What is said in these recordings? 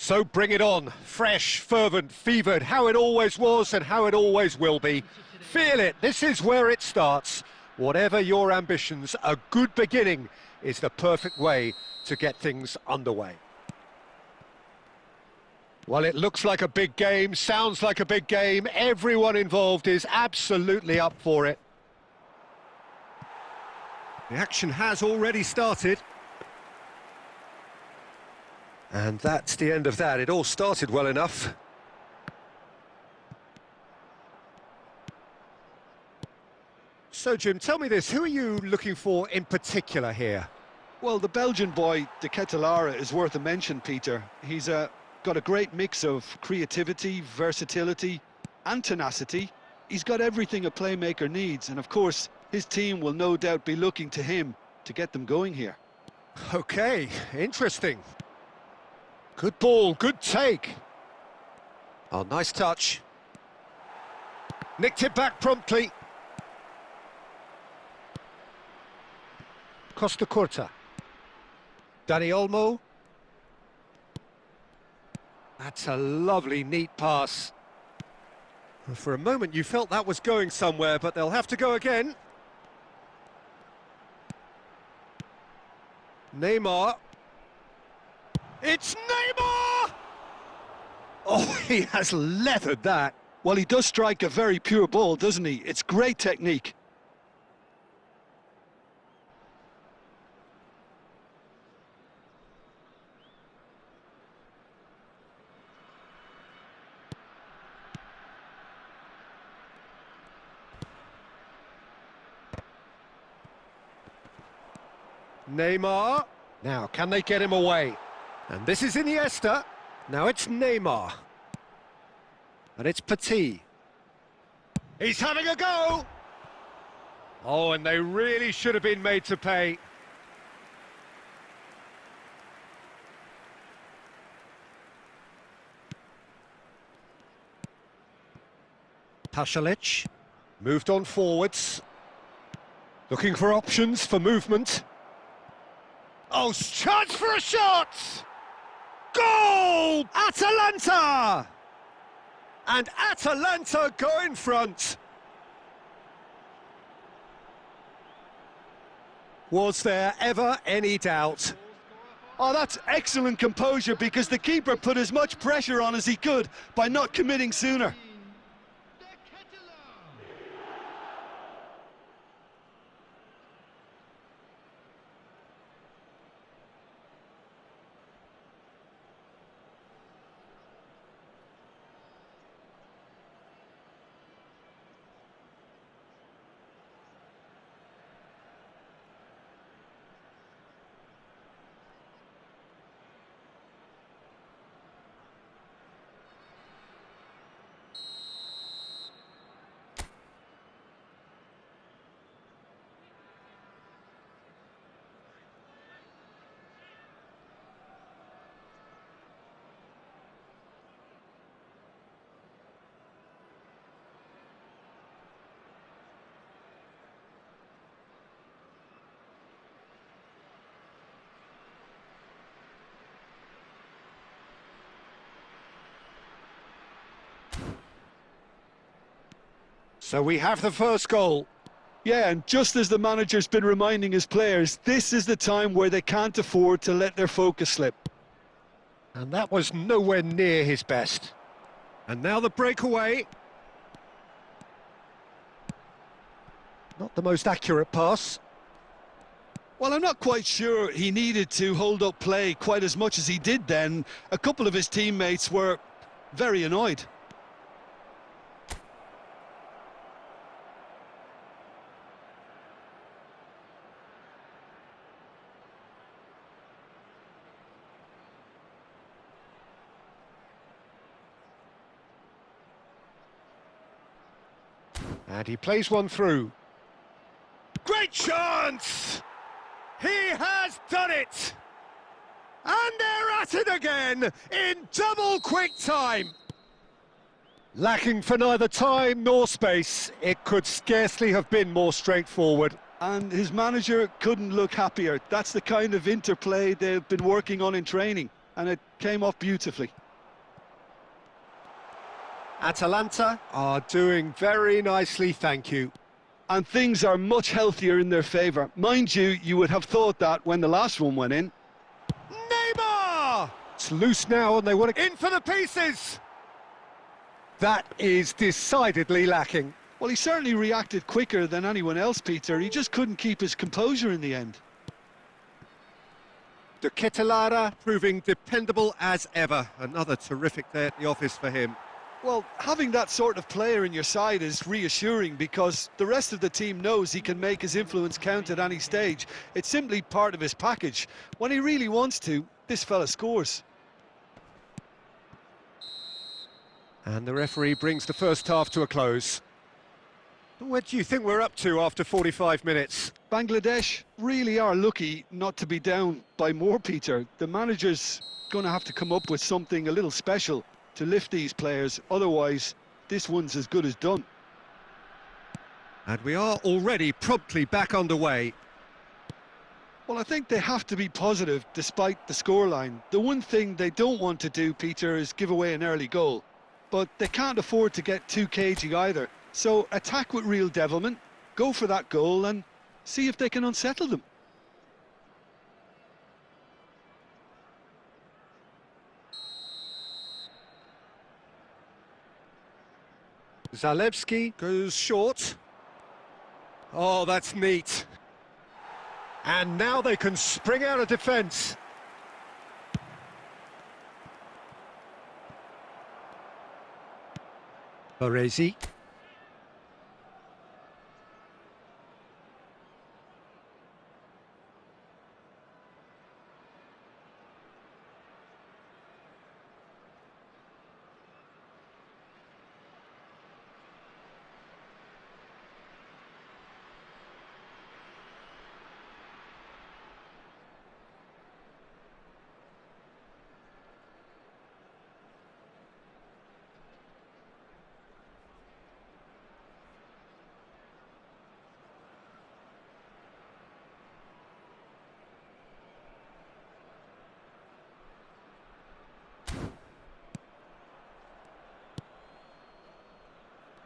So bring it on. Fresh, fervent, fevered, how it always was and how it always will be. Feel it, this is where it starts. Whatever your ambitions, a good beginning is the perfect way to get things underway. Well, it looks like a big game, sounds like a big game. Everyone involved is absolutely up for it. The action has already started. And that's the end of that. It all started well enough. So, Jim, tell me this. Who are you looking for in particular here? Well, the Belgian boy, De Ketelaere, is worth a mention, Peter. He's got a great mix of creativity, versatility and tenacity. He's got everything a playmaker needs, and of course, his team will no doubt be looking to him to get them going here. Okay, interesting. Good ball, good take. Oh, nice touch. Nicked it back promptly. Costa Curta. Dani Olmo. That's a lovely, neat pass. For a moment you felt that was going somewhere, but they'll have to go again. Neymar. It's Neymar! Oh, he has leathered that. Well, he does strike a very pure ball, doesn't he? It's great technique. Neymar. Now, can they get him away? And this is Iniesta. Now it's Neymar. And it's Petit. He's having a go! Oh, and they really should have been made to pay. Pasalic. Moved on forwards. Looking for options for movement. Oh, chance for a shot! Goal! Atalanta! And Atalanta go in front. Was there ever any doubt? Oh, that's excellent composure, because the keeper put as much pressure on as he could by not committing sooner. So we have the first goal. Yeah, and just as the manager's been reminding his players, this is the time where they can't afford to let their focus slip. And that was nowhere near his best. And now the breakaway. Not the most accurate pass. Well, I'm not quite sure he needed to hold up play quite as much as he did then. A couple of his teammates were very annoyed. And he plays one through. Great chance! He has done it! And they're at it again in double quick time. Lacking for neither time nor space, it could scarcely have been more straightforward. And his manager couldn't look happier. That's the kind of interplay they've been working on in training. and it came off beautifully. Atalanta are doing very nicely, thank you. And things are much healthier in their favour. Mind you, you would have thought that when the last one went in. Neymar! It's loose now and they want to... In for the pieces! That is decidedly lacking. Well, he certainly reacted quicker than anyone else, Peter. He just couldn't keep his composure in the end. De Ketelaere proving dependable as ever. Another terrific day at the office for him. Well, having that sort of player in your side is reassuring because the rest of the team knows he can make his influence count at any stage. It's simply part of his package. When he really wants to, this fella scores. And the referee brings the first half to a close. What do you think we're up to after 45 minutes? Bangladesh really are lucky not to be down by more, Peter. The manager's going to have to come up with something a little special to lift these players, otherwise this one's as good as done. And we are already promptly back underway. Well, I think they have to be positive despite the scoreline. The one thing they don't want to do, Peter, is give away an early goal. But they can't afford to get too cagey either. So attack with real devilment, go for that goal and see if they can unsettle them. Zalewski goes short. Oh, that's neat. And now they can spring out of defence. Baresi.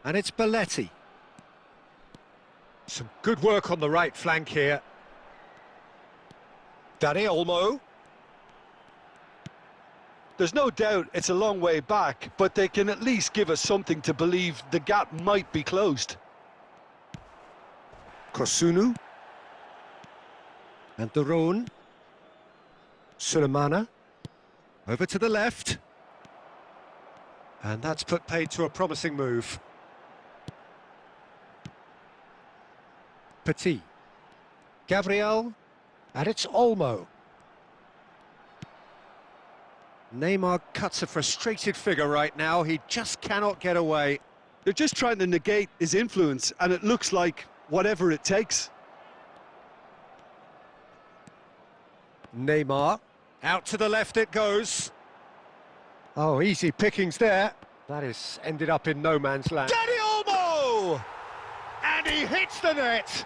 And it's Belletti. Some good work on the right flank here. Dani Olmo. There's no doubt it's a long way back, but they can at least give us something to believe the gap might be closed. Kosunu. And Daron. Sulemana. Over to the left. And that's put paid to a promising move. Petit. Gabriel. And it's Olmo. Neymar cuts a frustrated figure right now. He just cannot get away. They're just trying to negate his influence, and it looks like whatever it takes. Neymar. Out to the left it goes. Oh, easy pickings there. That is ended up in no man's land. Dani Olmo! And he hits the net.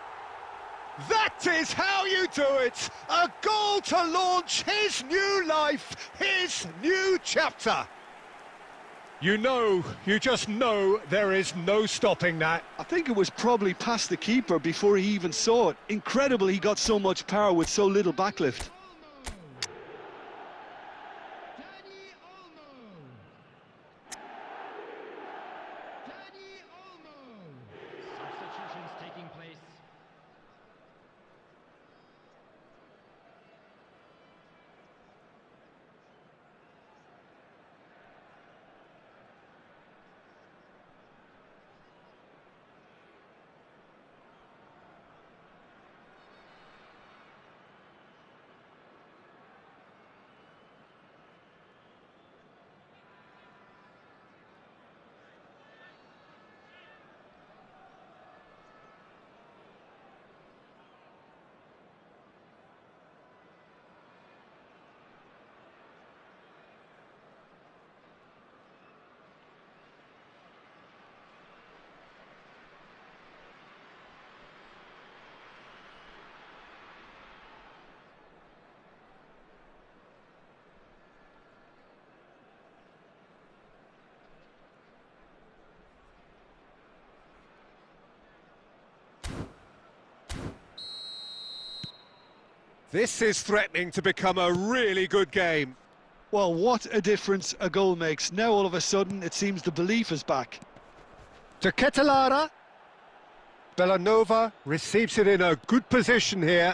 That is how you do it. A goal to launch his new life, his new chapter. You just know there is no stopping that. I think it was probably past the keeper before he even saw it. Incredible he got so much power with so little backlift. This is threatening to become a really good game. Well, what a difference a goal makes. Now all of a sudden it seems the belief is back. To Ketelara. Bellanova receives it in a good position here.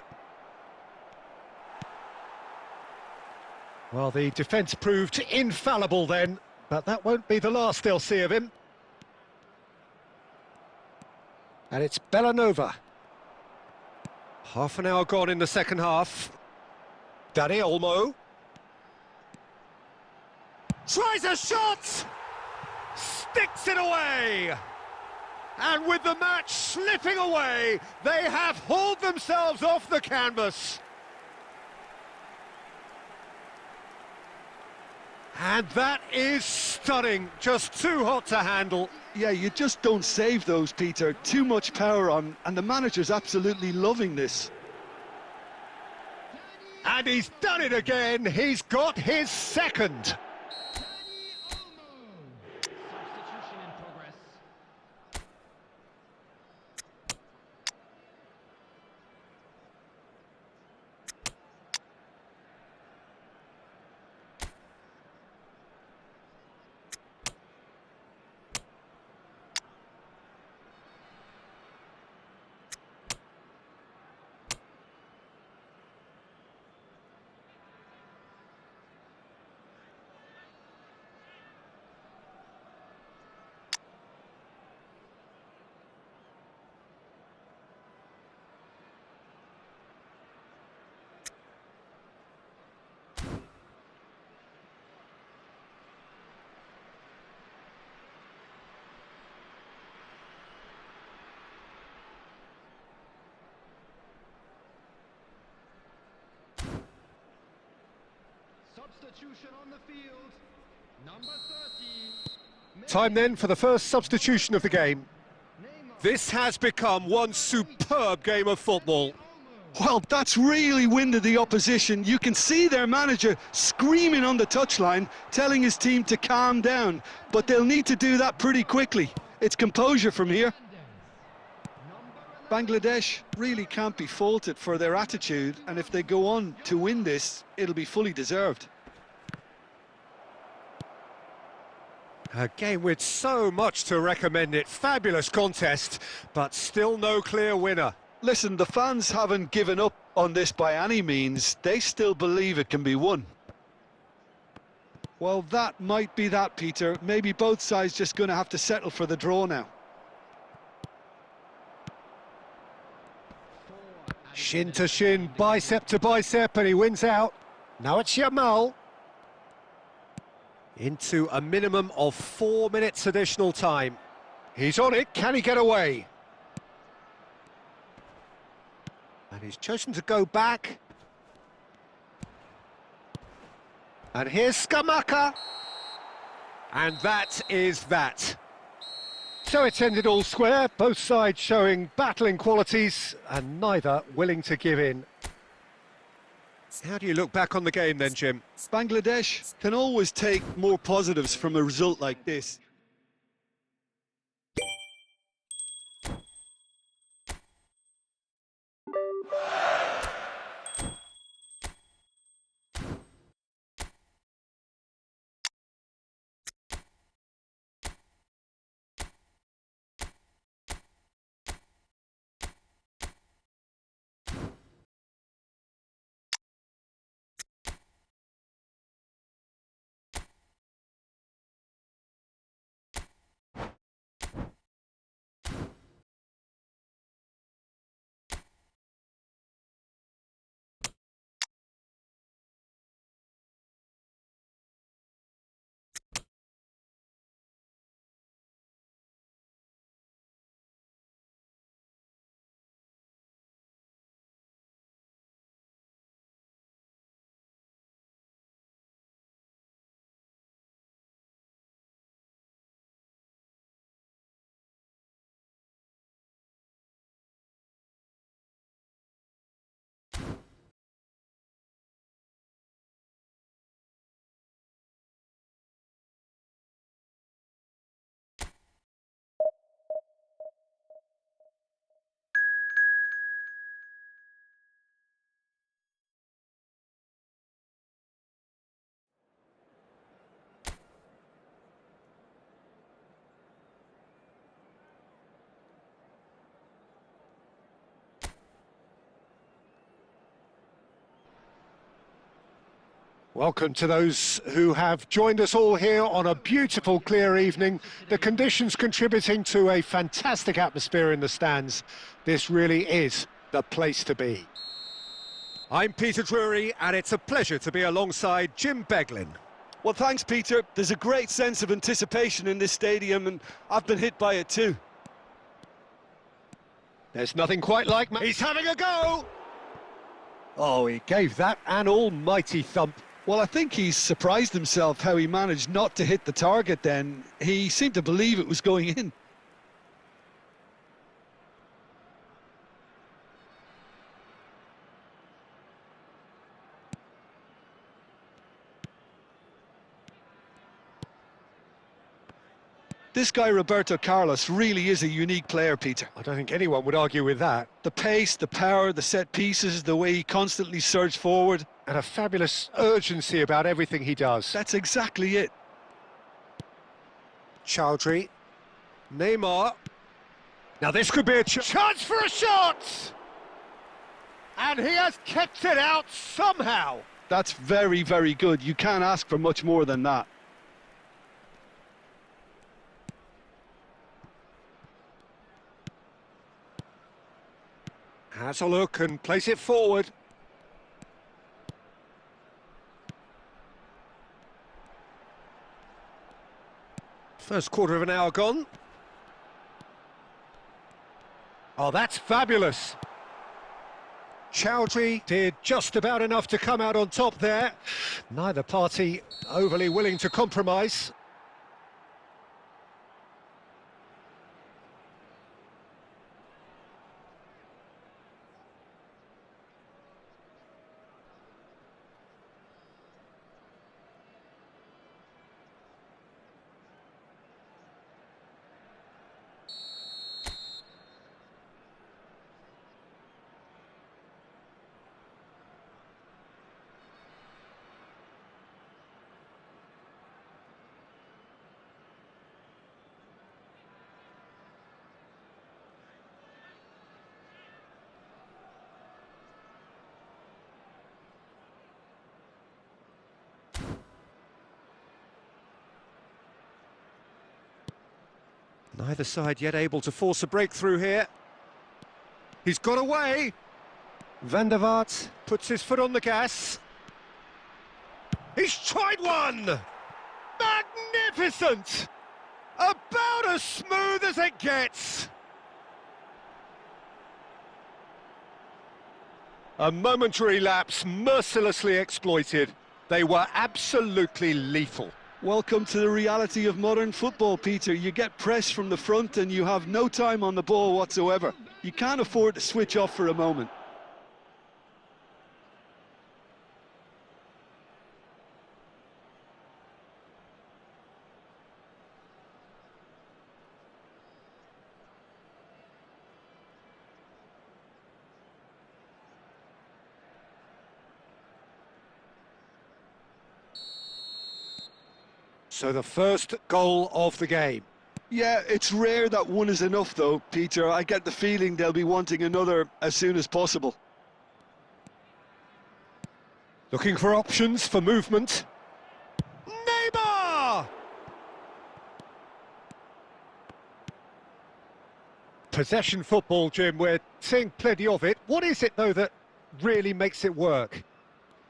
Well, the defence proved infallible then, but that won't be the last they'll see of him. And it's Bellanova. Half an hour gone in the second half. Dani Olmo. Tries a shot! Sticks it away! And with the match slipping away, they have hauled themselves off the canvas. And that is stunning, just too hot to handle. Yeah, you just don't save those, Peter. Too much power on, and the manager's absolutely loving this. And he's done it again, he's got his second. Substitution on the field, number 30. Time then for the first substitution of the game. This has become one superb game of football. Well, that's really winded the opposition. You can see their manager screaming on the touchline, telling his team to calm down. But they'll need to do that pretty quickly. It's composure from here. Bangladesh really can't be faulted for their attitude, and if they go on to win this, it'll be fully deserved. A game with so much to recommend it. Fabulous contest, but still no clear winner. Listen, the fans haven't given up on this by any means. They still believe it can be won. Well, that might be that, Peter. Maybe both sides just going to have to settle for the draw now. Shin to shin, bicep to bicep, and he wins out. Now it's Yamal. Into a minimum of 4 minutes additional time. He's on it, can he get away? And he's chosen to go back. And here's Skamaka. And that is that. So it's ended all square, both sides showing battling qualities and neither willing to give in. How do you look back on the game then, Jim? Bangladesh can always take more positives from a result like this. Welcome to those who have joined us all here on a beautiful, clear evening. The conditions contributing to a fantastic atmosphere in the stands. This really is the place to be. I'm Peter Drury, and it's a pleasure to be alongside Jim Beglin. Well, thanks, Peter. There's a great sense of anticipation in this stadium, and I've been hit by it too. There's nothing quite like... He's having a go! Oh, he gave that an almighty thump. Well, I think he's surprised himself how he managed not to hit the target then. He seemed to believe it was going in. This guy, Roberto Carlos, really is a unique player, Peter. I don't think anyone would argue with that. The pace, the power, the set pieces, the way he constantly surged forward. And a fabulous urgency about everything he does. That's exactly it. Chowdhury. Neymar. Now this could be a chance for a shot! And he has kept it out somehow. That's very, very good. You can't ask for much more than that. Has a look and plays it forward. First quarter of an hour gone. Oh, that's fabulous. Chowdhury did just about enough to come out on top there. Neither party overly willing to compromise. Neither side yet able to force a breakthrough here. He's got away. Van der Vaart puts his foot on the gas. He's tried one! Magnificent! About as smooth as it gets. A momentary lapse mercilessly exploited. They were absolutely lethal. Welcome to the reality of modern football, Peter. You get press from the front and you have no time on the ball whatsoever. You can't afford to switch off for a moment. So the first goal of the game. Yeah, it's rare that one is enough though, Peter. I get the feeling they'll be wanting another as soon as possible. Looking for options for movement. Neymar! Possession football, Jim, we're seeing plenty of it. What is it, though, that really makes it work?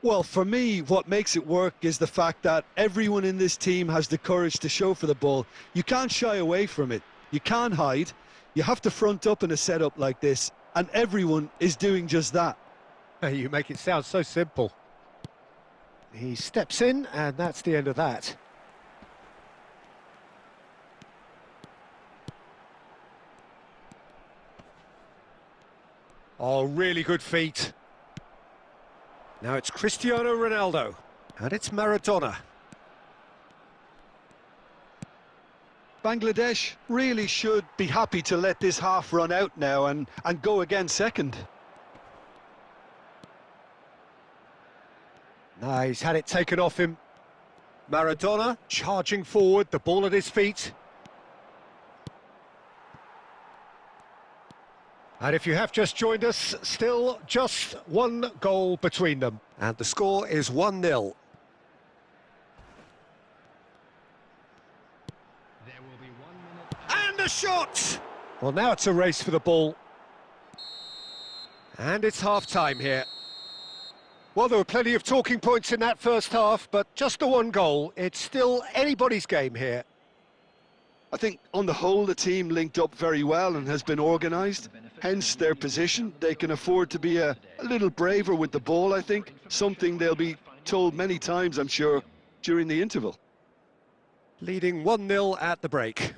Well, for me, what makes it work is the fact that everyone in this team has the courage to show for the ball. You can't shy away from it. You can't hide. You have to front up in a setup like this, and everyone is doing just that. You make it sound so simple. He steps in, and that's the end of that. Oh, really good feet. Now it's Cristiano Ronaldo, and it's Maradona. Bangladesh really should be happy to let this half run out now and go again second. No, he's had it taken off him. Maradona charging forward, the ball at his feet. And if you have just joined us, still just one goal between them. And the score is 1-0. a shot! Well, now it's a race for the ball. And it's half-time here. Well, there were plenty of talking points in that first half, but just the one goal. It's still anybody's game here. I think on the whole the team linked up very well and has been organised, hence their position. They can afford to be a little braver with the ball, I think, something they'll be told many times, I'm sure, during the interval. Leading 1-0 at the break.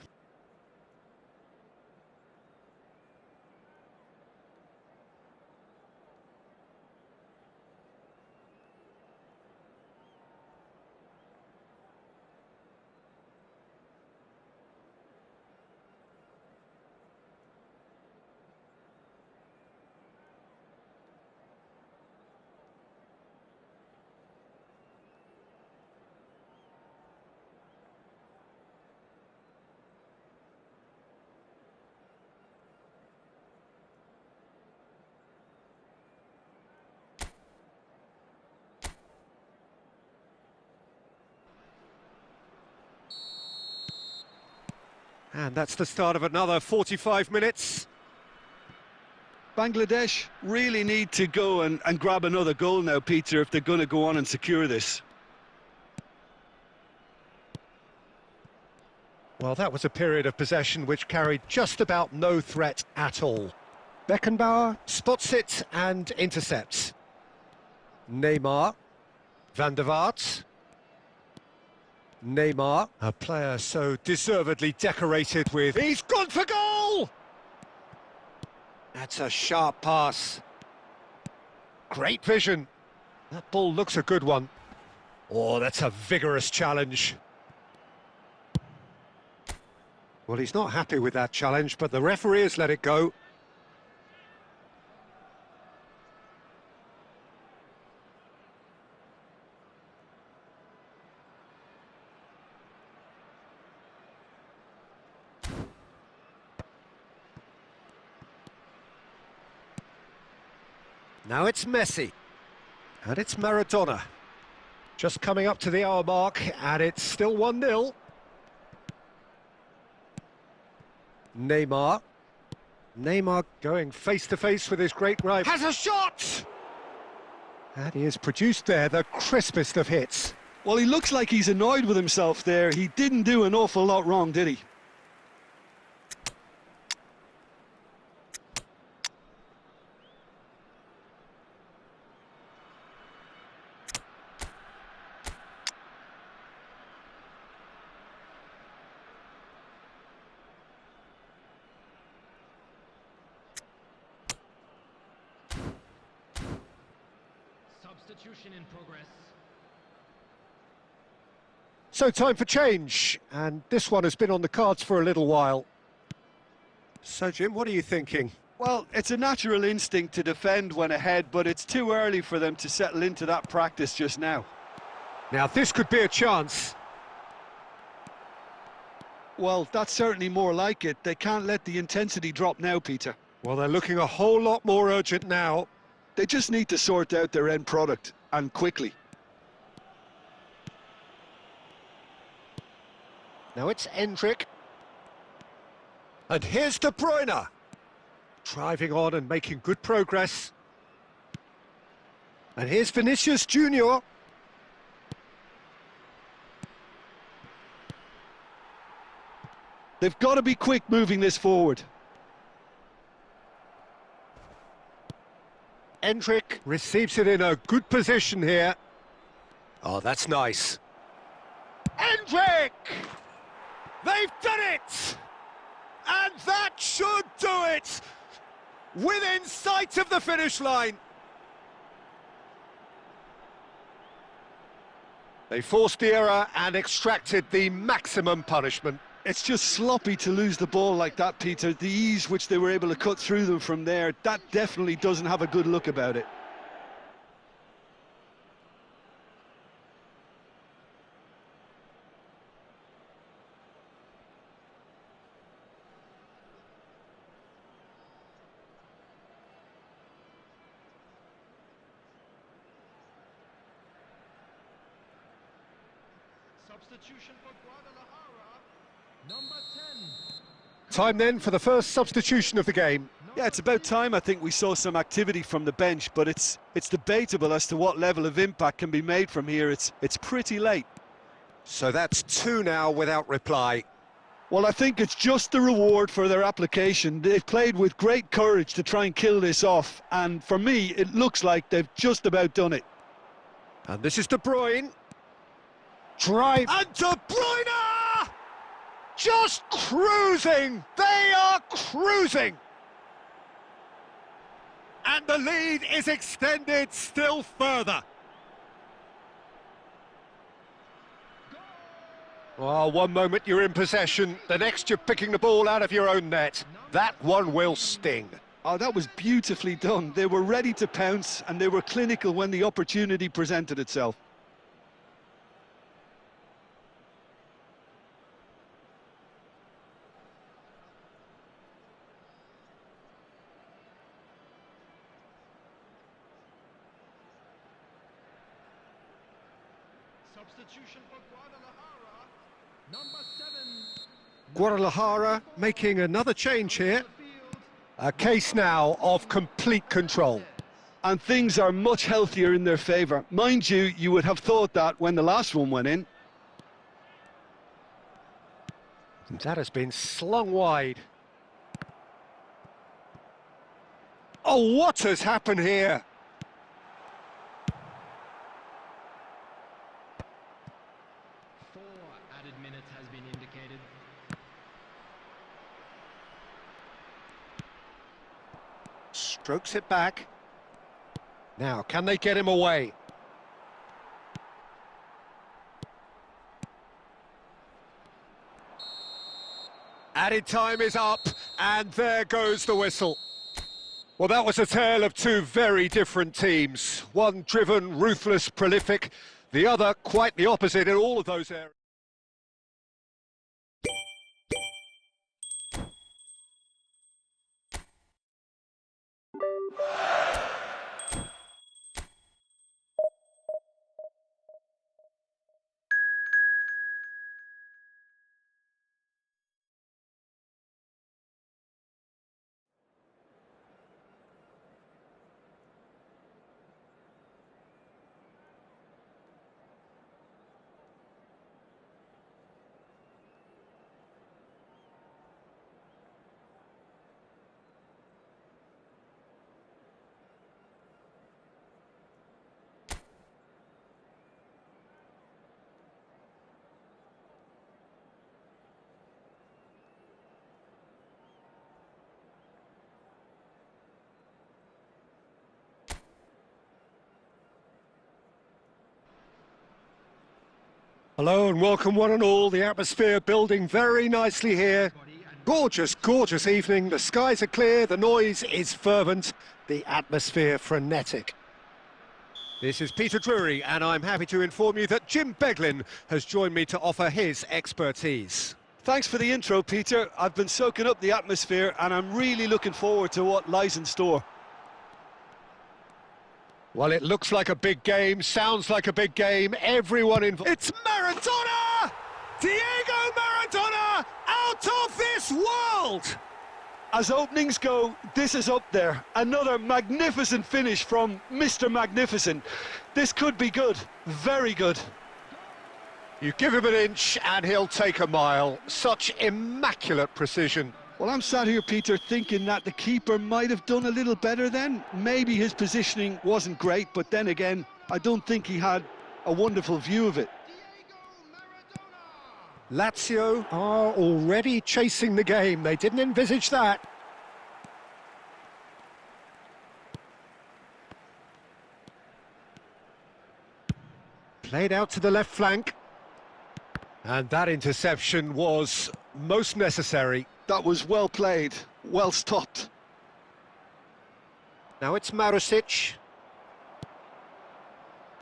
And that's the start of another 45 minutes. Bangladesh really need to go and grab another goal now, Peter, if they're going to go on and secure this. Well, that was a period of possession which carried just about no threat at all. Beckenbauer spots it and intercepts. Neymar, Van der Vaart. Neymar, a player so deservedly decorated with... He's gone for goal! That's a sharp pass. Great vision. That ball looks a good one. Oh, that's a vigorous challenge. Well, he's not happy with that challenge, but the referee has let it go. Now it's Messi. And it's Maradona. Just coming up to the hour mark, and it's still 1-0. Neymar. Neymar going face-to-face with his great rival. Has a shot! And he has produced there the crispest of hits. Well, he looks like he's annoyed with himself there. He didn't do an awful lot wrong, did he? Substitution in progress. So time for change, and this one has been on the cards for a little while. So, Jim, what are you thinking? Well, it's a natural instinct to defend when ahead, but it's too early for them to settle into that practice just now. Now, this could be a chance. Well, that's certainly more like it. They can't let the intensity drop now, Peter. Well, they're looking a whole lot more urgent now. They just need to sort out their end product, and quickly. Now it's Endrick. And here's De Bruyne. Driving on and making good progress. And here's Vinicius Junior. They've got to be quick moving this forward. Endrick receives it in a good position here. Oh, that's nice. Endrick! They've done it! And that should do it! Within sight of the finish line. They forced the error and extracted the maximum punishment. It's just sloppy to lose the ball like that, Peter. The ease which they were able to cut through them from there, that definitely doesn't have a good look about it. Substitution for Guadalajara. Number 10. Time then for the first substitution of the game. Yeah, it's about time I think we saw some activity from the bench, but it's debatable as to what level of impact can be made from here. It's pretty late. So that's two now without reply. Well, I think it's just the reward for their application. They've played with great courage to try and kill this off, and for me, it looks like they've just about done it. And this is De Bruyne. Drive. And De Bruyne! Just cruising! They are cruising! And the lead is extended still further. Oh, one moment you're in possession, the next you're picking the ball out of your own net. That one will sting. Oh, that was beautifully done. They were ready to pounce and they were clinical when the opportunity presented itself. Substitution for Guadalajara. Number 7. Guadalajara making another change here. A case now of complete control. And things are much healthier in their favour. Mind you, you would have thought that when the last one went in. That has been slung wide. Oh, what has happened here? 4 added minutes has been indicated. Strokes it back. Now, can they get him away? Added time is up, and there goes the whistle. Well, that was a tale of two very different teams. One driven, ruthless, prolific. The other quite the opposite in all of those areas. Hello and welcome one and all. The atmosphere building very nicely here. Gorgeous, gorgeous evening. The skies are clear, the noise is fervent, the atmosphere frenetic. This is Peter Drury and I'm happy to inform you that Jim Beglin has joined me to offer his expertise. Thanks for the intro, Peter. I've been soaking up the atmosphere and I'm really looking forward to what lies in store. Well, it looks like a big game, sounds like a big game, everyone involved. It's Maradona! Diego Maradona out of this world! As openings go, this is up there. Another magnificent finish from Mr. Magnificent. This could be good, very good. You give him an inch and he'll take a mile. Such immaculate precision. Well, I'm sat here, Peter, thinking that the keeper might have done a little better then. Maybe his positioning wasn't great, but then again, I don't think he had a wonderful view of it. Lazio are already chasing the game. They didn't envisage that. Played out to the left flank. And that interception was most necessary. That was well played, well stopped. Now it's Marusic.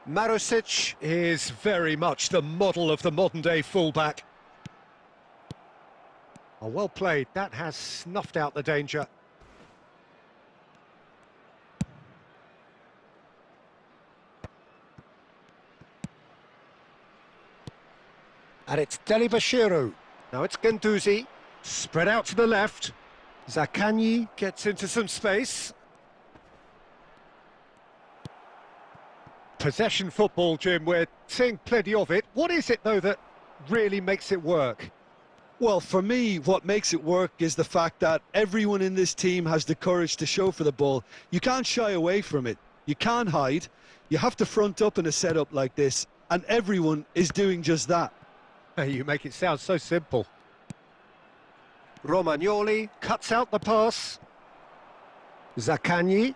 Marusic is very much the model of the modern-day fullback. Oh, well played. That has snuffed out the danger. And it's Delibashiru. Now it's Guendouzi. Spread out to the left. Zaccagni gets into some space. Possession football, Jim, we're seeing plenty of it. What is it, though, that really makes it work? Well, for me, what makes it work is the fact that everyone in this team has the courage to show for the ball. You can't shy away from it. You can't hide. You have to front up in a setup like this, and everyone is doing just that. You make it sound so simple. Romagnoli cuts out the pass. Zaccagni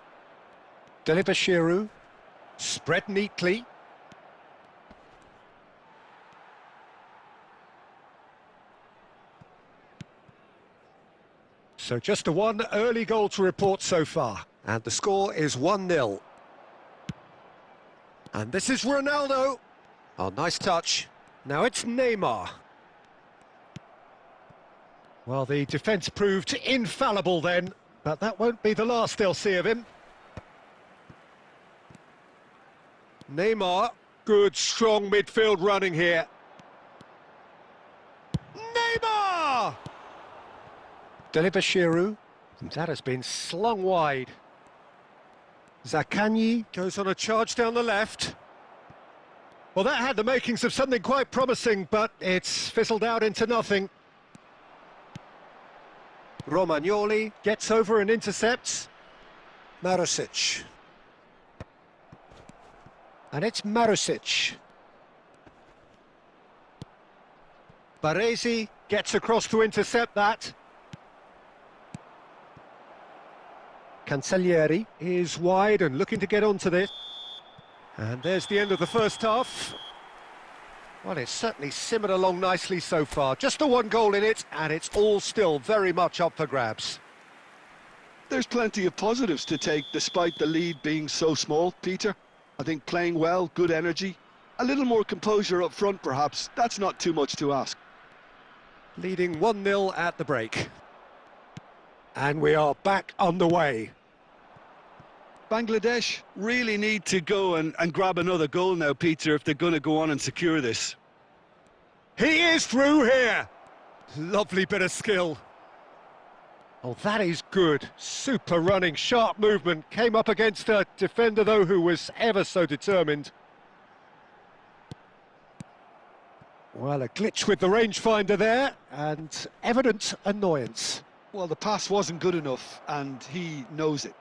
delivers Giroud. Spread neatly. So just one early goal to report so far. And the score is 1-0. And this is Ronaldo. Oh, nice touch. Now it's Neymar. Well, the defence proved infallible then, but that won't be the last they'll see of him. Neymar, good strong midfield running here. Neymar! Delivers Giroud. That has been slung wide. Zaccagni goes on a charge down the left. Well, that had the makings of something quite promising, but it's fizzled out into nothing. Romagnoli gets over and intercepts. Marusic. And it's Marusic. Baresi gets across to intercept that. Cancellieri is wide and looking to get onto this. And there's the end of the first half. Well, it's certainly simmered along nicely so far. Just the one goal in it, and it's all still very much up for grabs. There's plenty of positives to take despite the lead being so small, Peter. I think playing well, good energy, a little more composure up front perhaps. That's not too much to ask. Leading 1-0 at the break. And we are back underway. Bangladesh really need to go and grab another goal now, Peter, if they're going to go on and secure this. He is through here. Lovely bit of skill. Oh, that is good. Super running, sharp movement. Came up against a defender, though, who was ever so determined. Well, a glitch with the rangefinder there, and evident annoyance. Well, the pass wasn't good enough, and he knows it.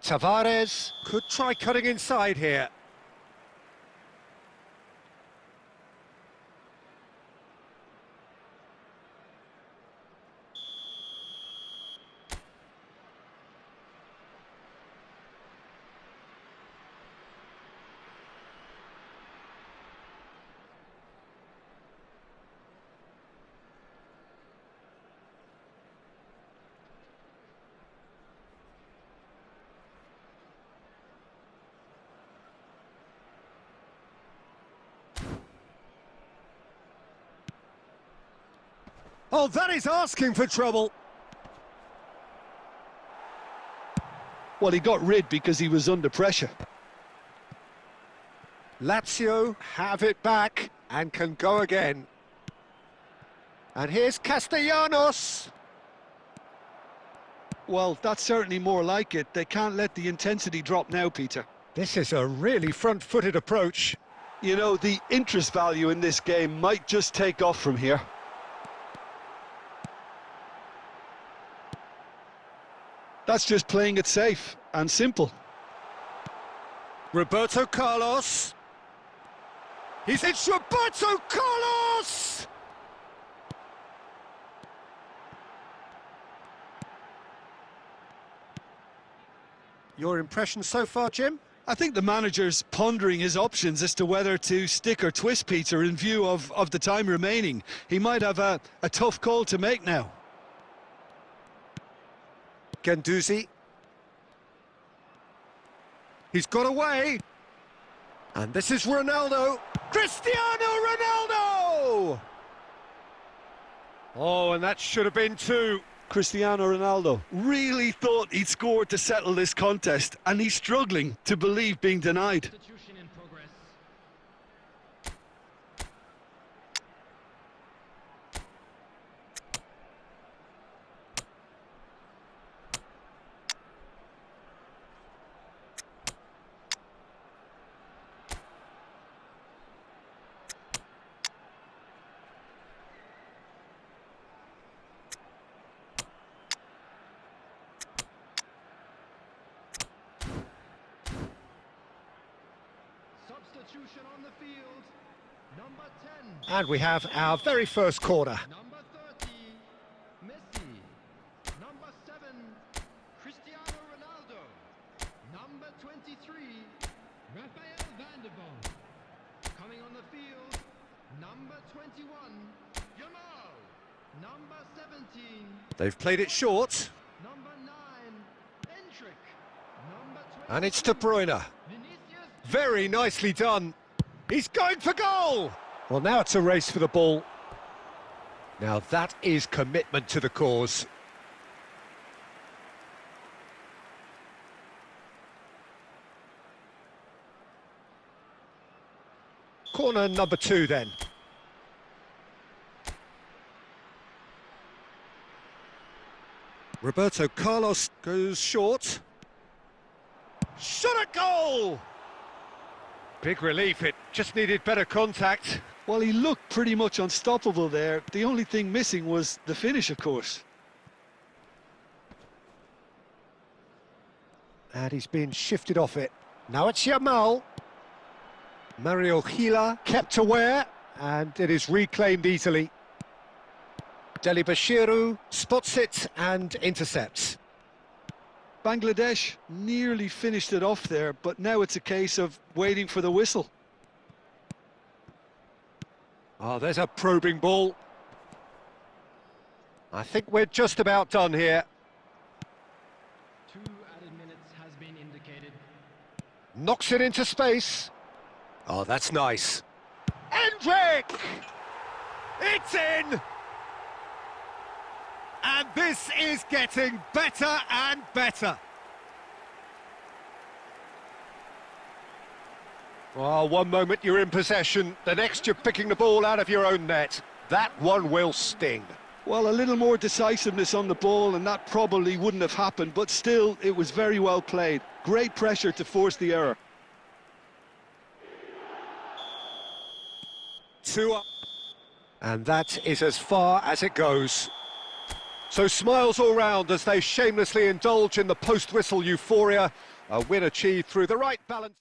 Tavares could try cutting inside here. Oh, that is asking for trouble. Well, he got rid because he was under pressure. Lazio have it back and can go again. And here's Castellanos. Well, that's certainly more like it. They can't let the intensity drop now, Peter. This is a really front-footed approach. You know, the interest value in this game might just take off from here. That's just playing it safe and simple. Roberto Carlos. It's Roberto Carlos! Your impression so far, Jim? I think the manager's pondering his options as to whether to stick or twist, Peter, in view of the time remaining. He might have a tough call to make now. Guendouzi. He's got away. And this is Ronaldo. Cristiano Ronaldo! Oh, and that should have been two. Cristiano Ronaldo really thought he'd scored to settle this contest, and he's struggling to believe being denied. Substitution in progress. Substitution on the field. Number 10. And we have our very first corner. Number 30, Messi. Number 7, Cristiano Ronaldo. Number 23, Rafael van der Vaart. Coming on the field, number 21, Yamal. Number 17, They've played it short, number 9, Hendrick. Number 20, and it's De Bruyne. Vinicius. Very nicely done. He's going for goal! Well, now it's a race for the ball. Now that is commitment to the cause. Corner number 2 then. Roberto Carlos goes short. Shot at goal! Big relief, it just needed better contact. Well, he looked pretty much unstoppable there. The only thing missing was the finish, of course. And he's been shifted off it. Now it's Yamal. Mario Gila kept aware, and it is reclaimed easily. Deli Bashiru spots it and intercepts. Bangladesh nearly finished it off there, but now it's a case of waiting for the whistle. Oh, there's a probing ball. I think we're just about done here. 2 added minutes has been indicated. Knocks it into space. Oh, that's nice. Hendrick! It's in! And this is getting better and better. Oh, one moment you're in possession, the next you're picking the ball out of your own net. That one will sting. Well, a little more decisiveness on the ball and that probably wouldn't have happened, but still, it was very well played. Great pressure to force the error. 2 up. And that is as far as it goes. So smiles all round as they shamelessly indulge in the post-whistle euphoria. A win achieved through the right balance.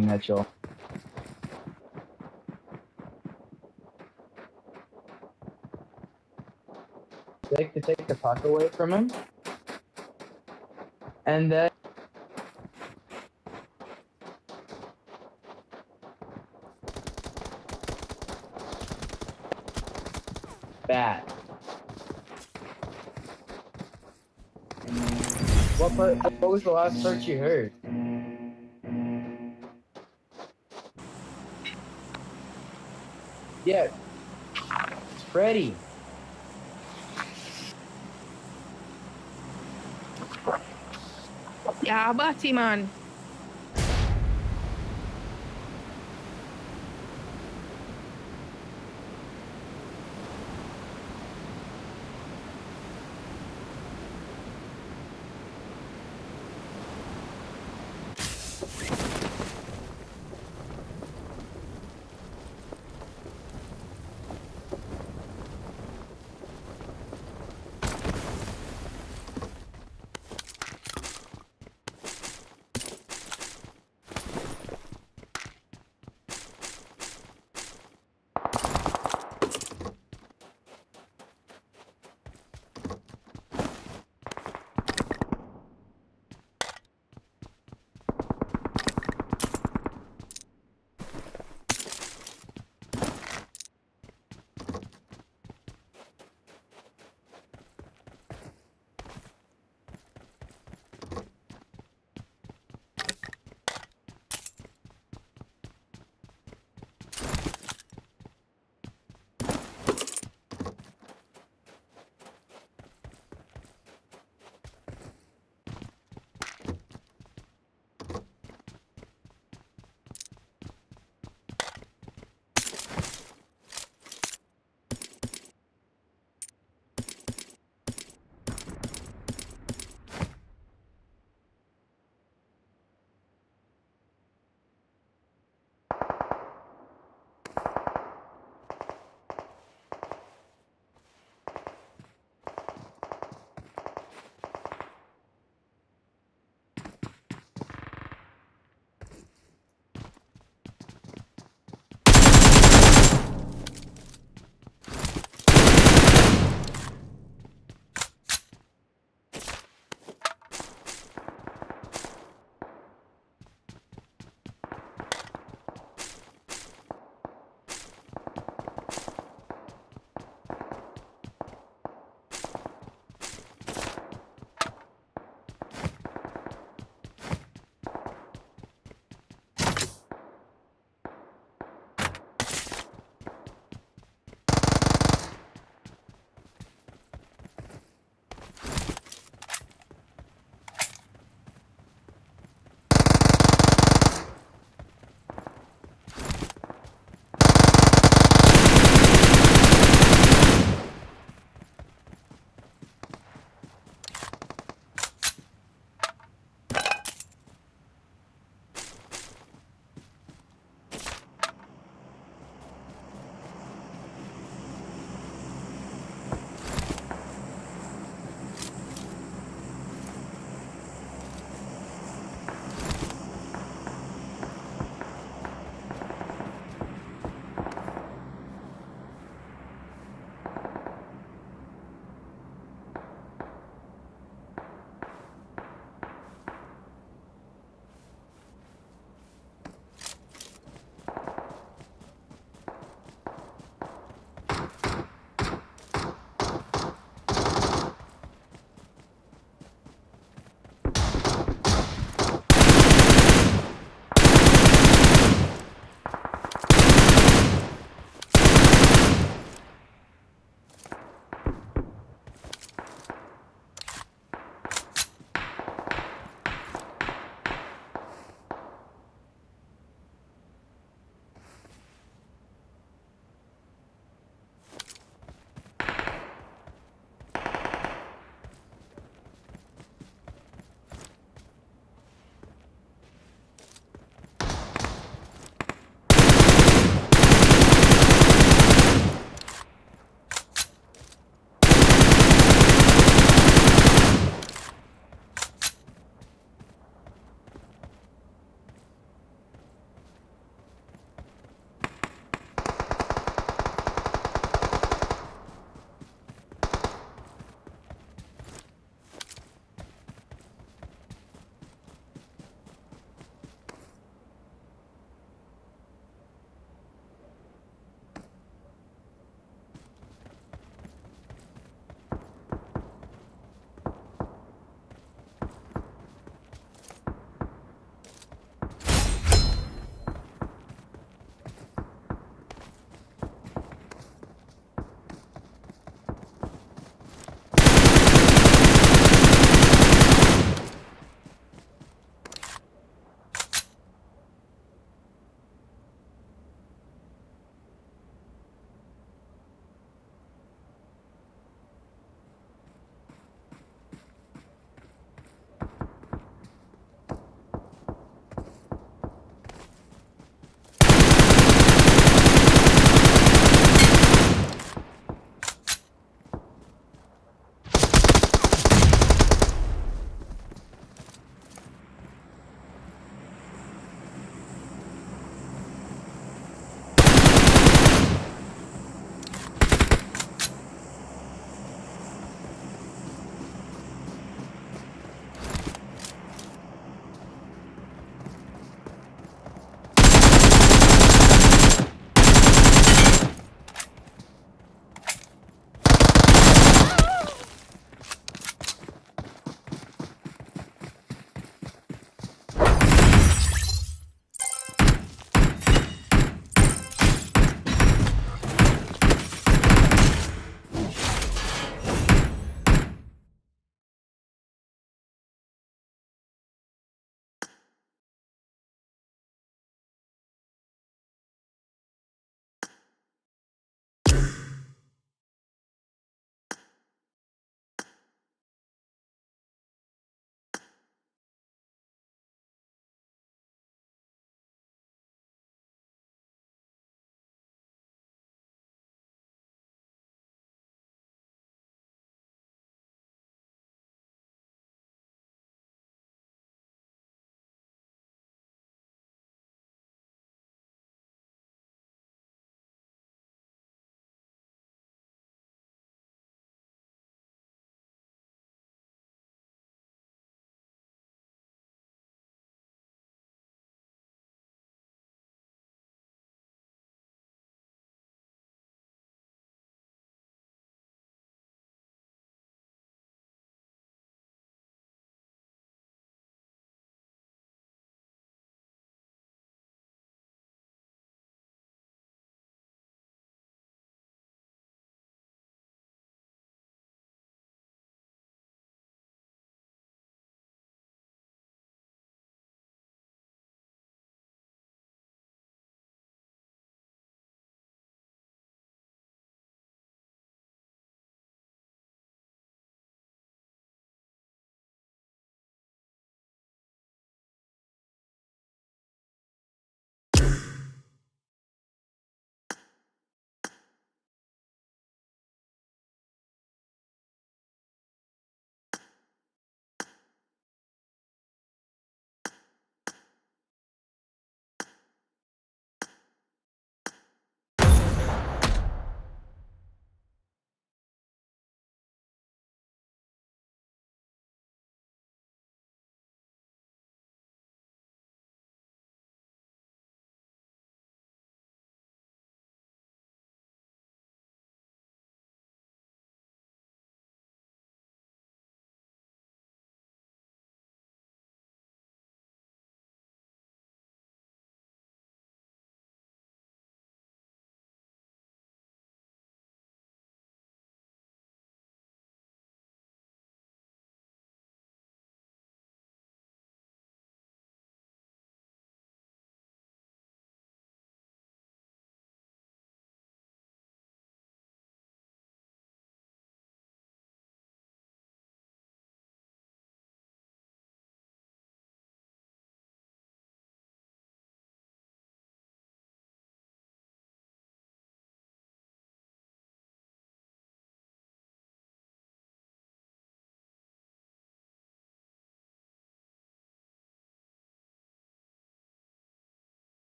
Mitchell. To take the puck away from him. And then bad. What was the last part you heard? Yeah. It's Freddie. Ja, Bati, man.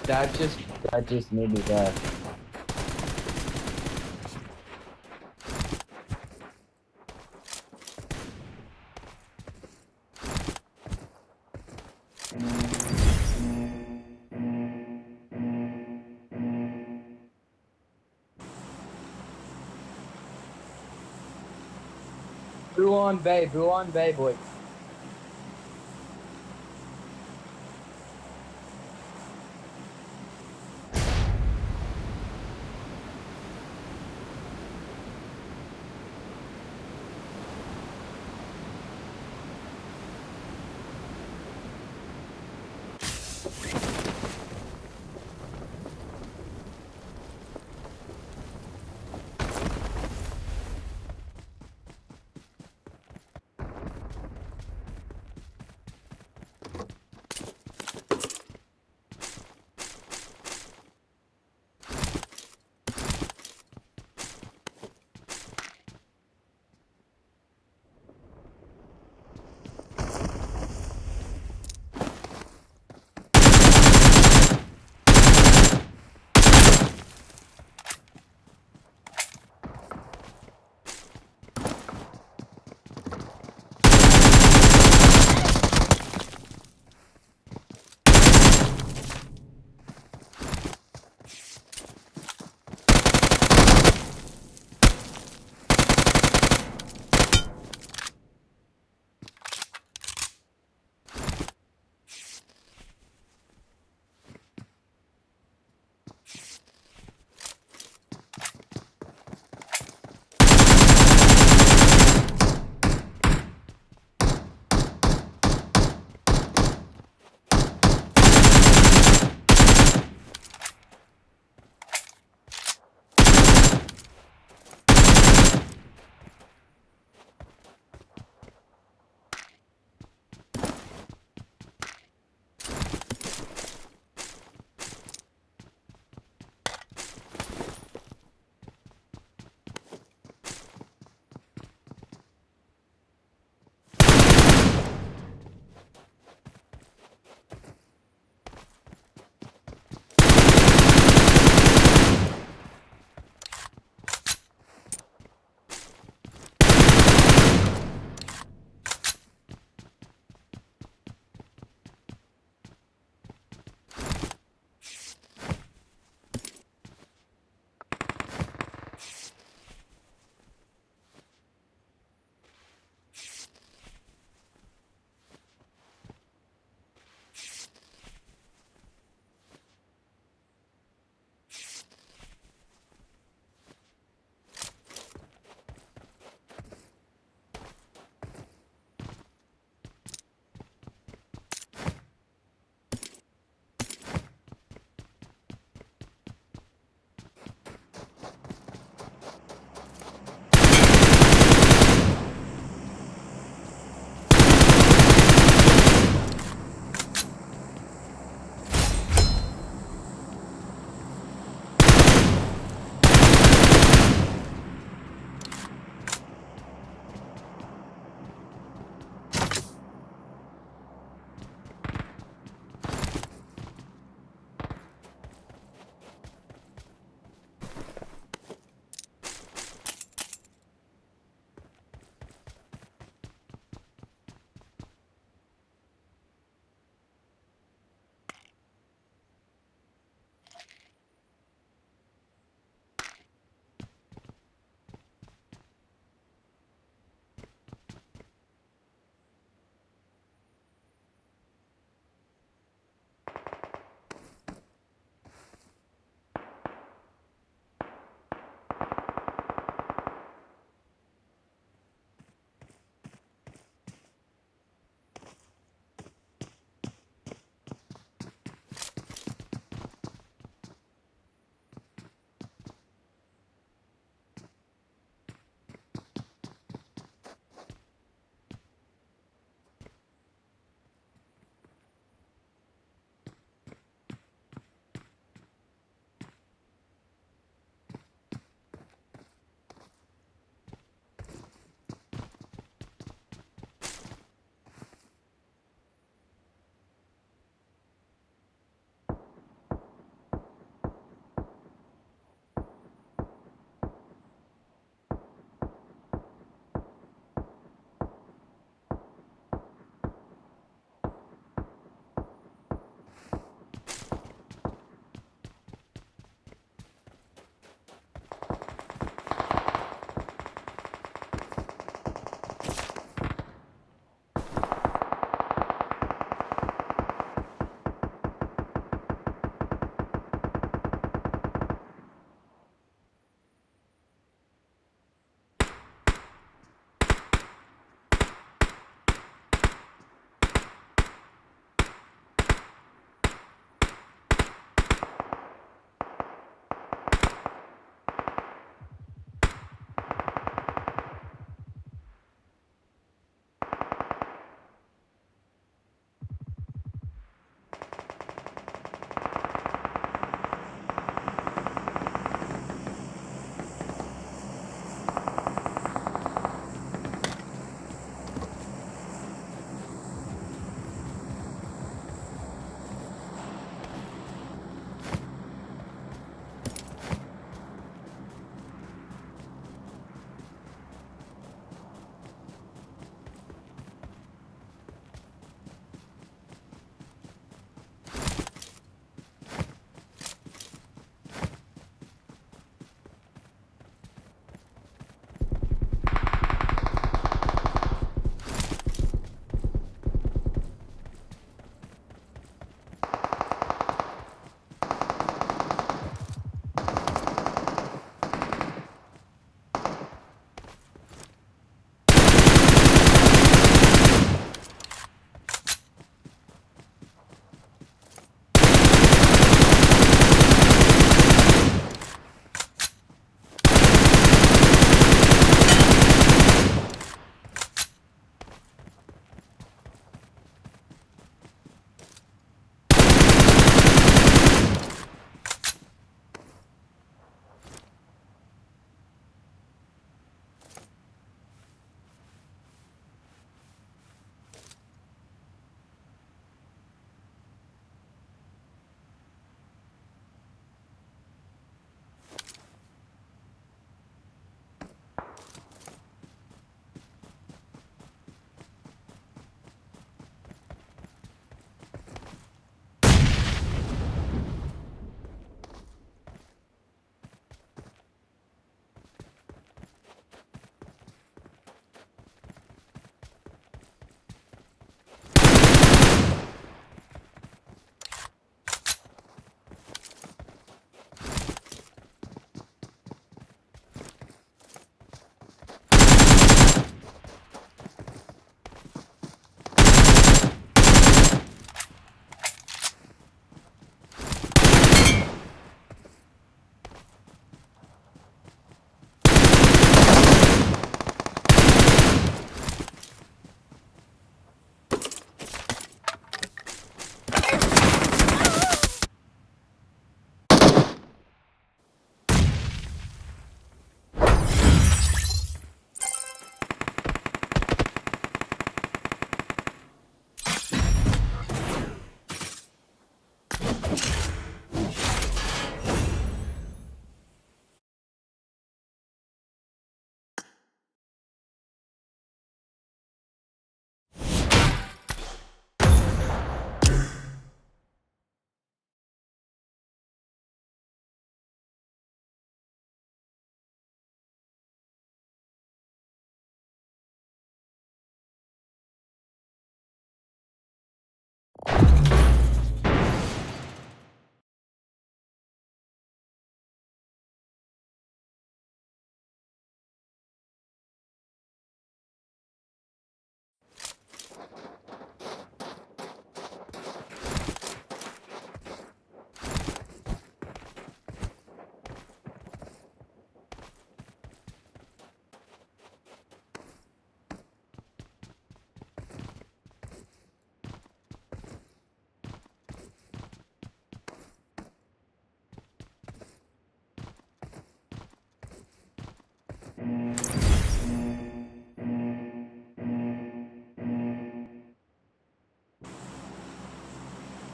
That just made me laugh. Blue on bay, boys.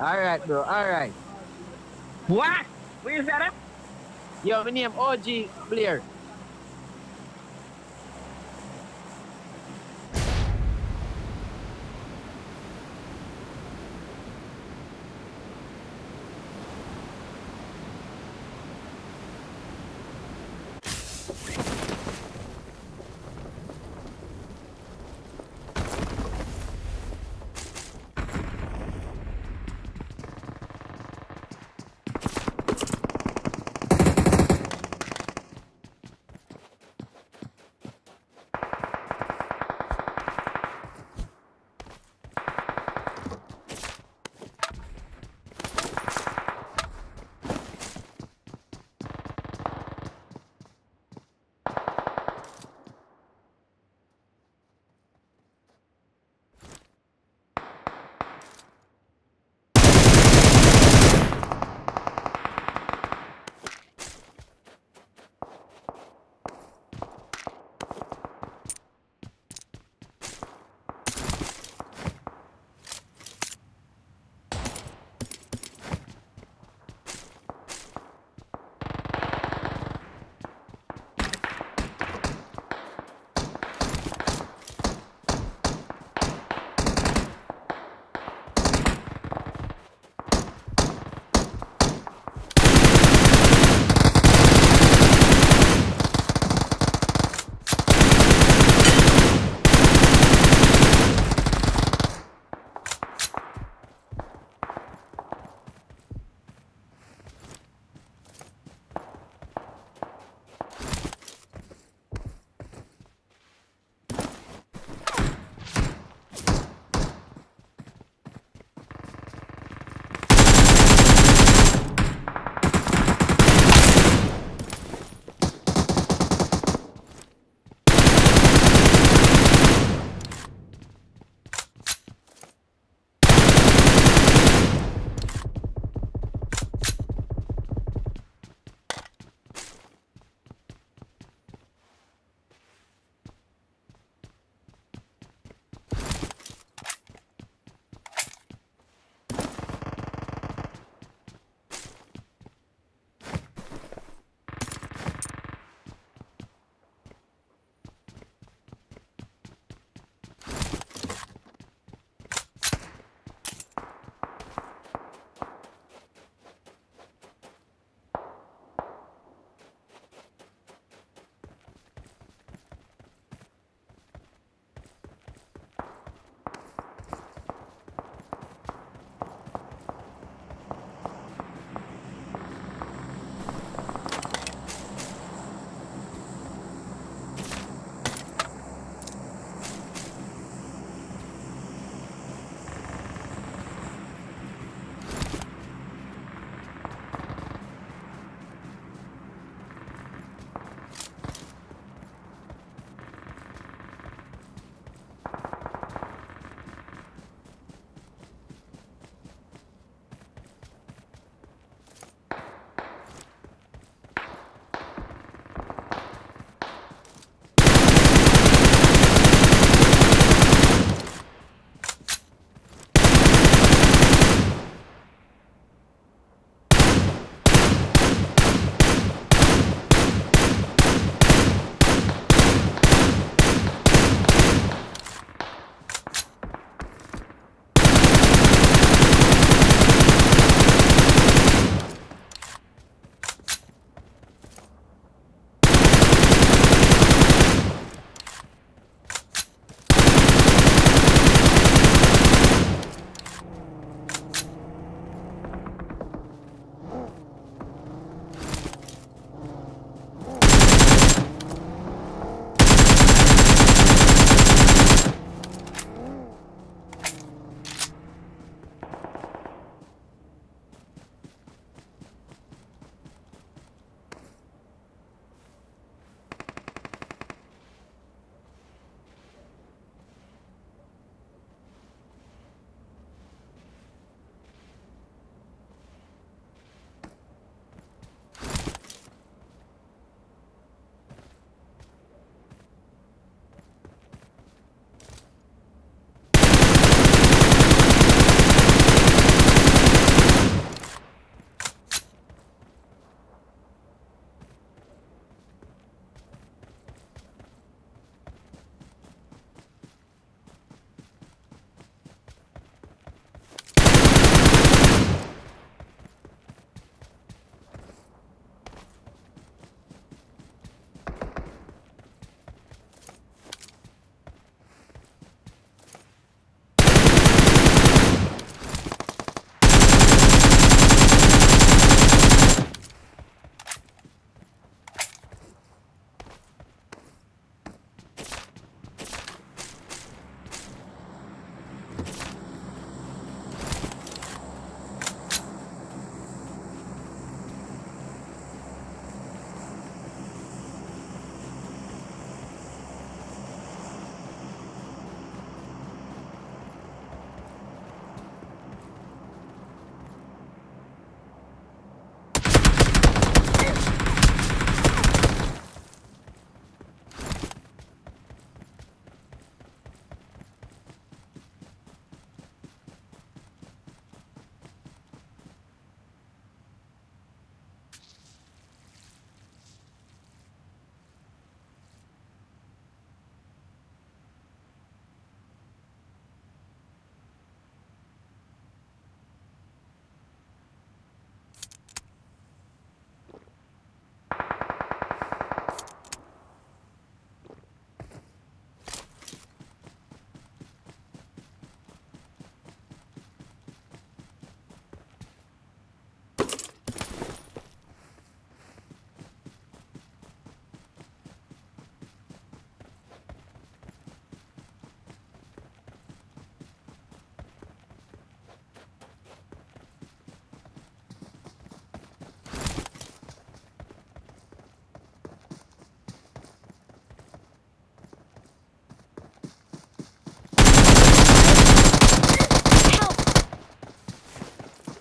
Alright, bro, alright. What? Where's that at? Yo, my name OG Blair.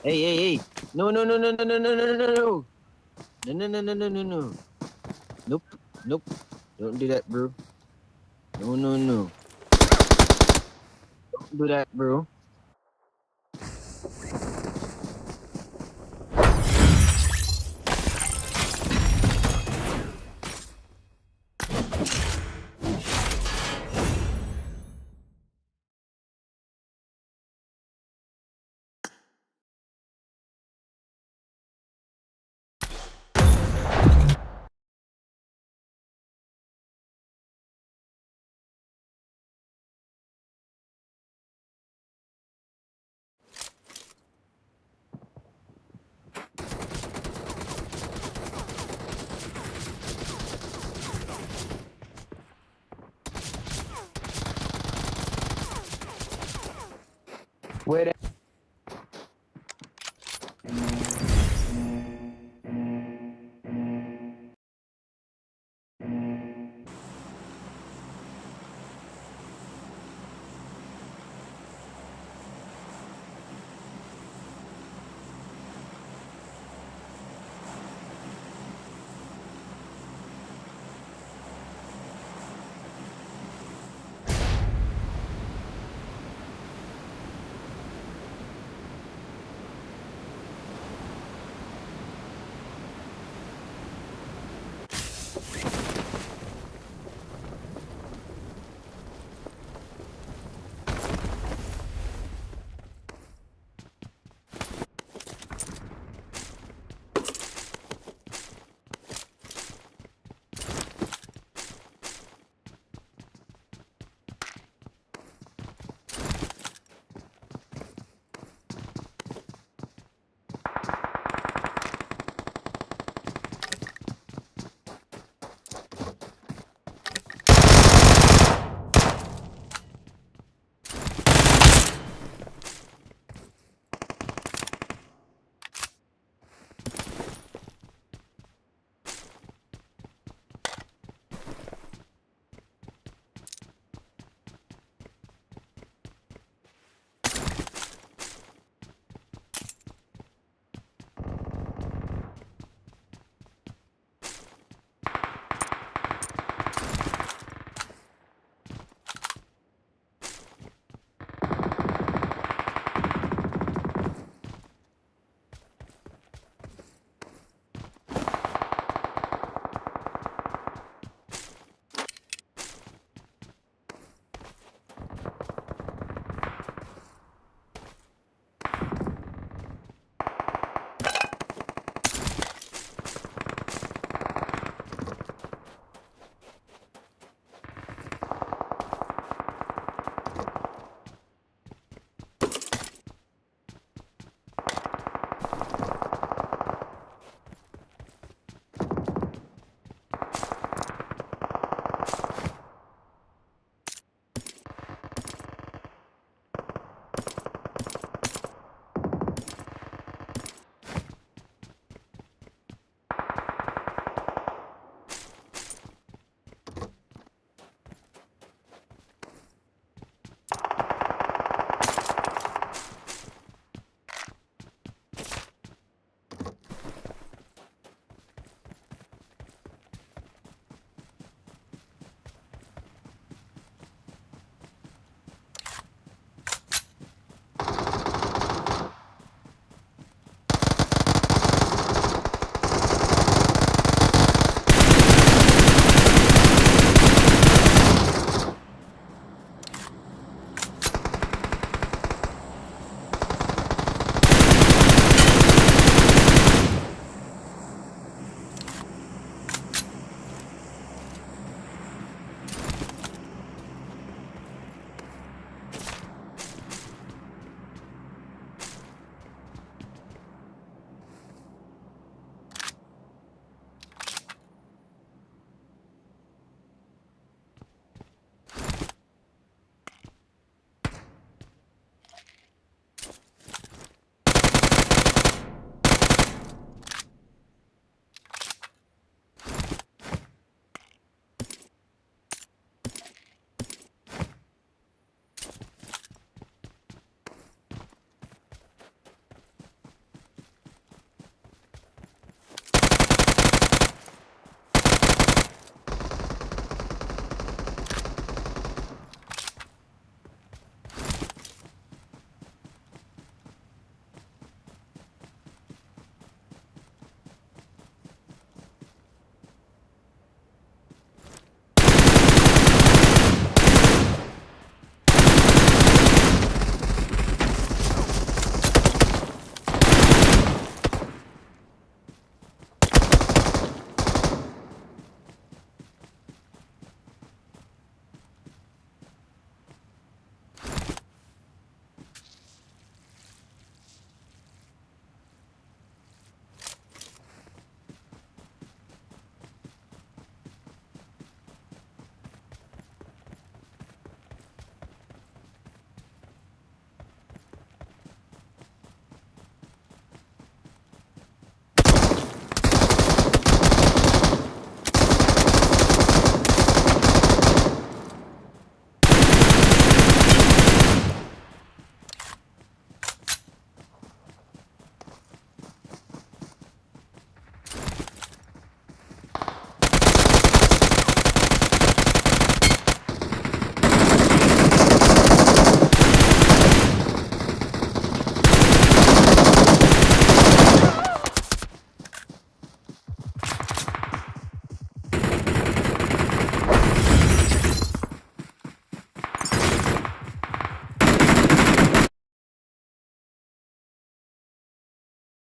Hey, hey, hey. No, no, no, no, no, no, no, no, no, no. No, no, no, no, no, no, no. Nope, nope. Don't do that, bro. No, no, no. Don't do that, bro. Wait,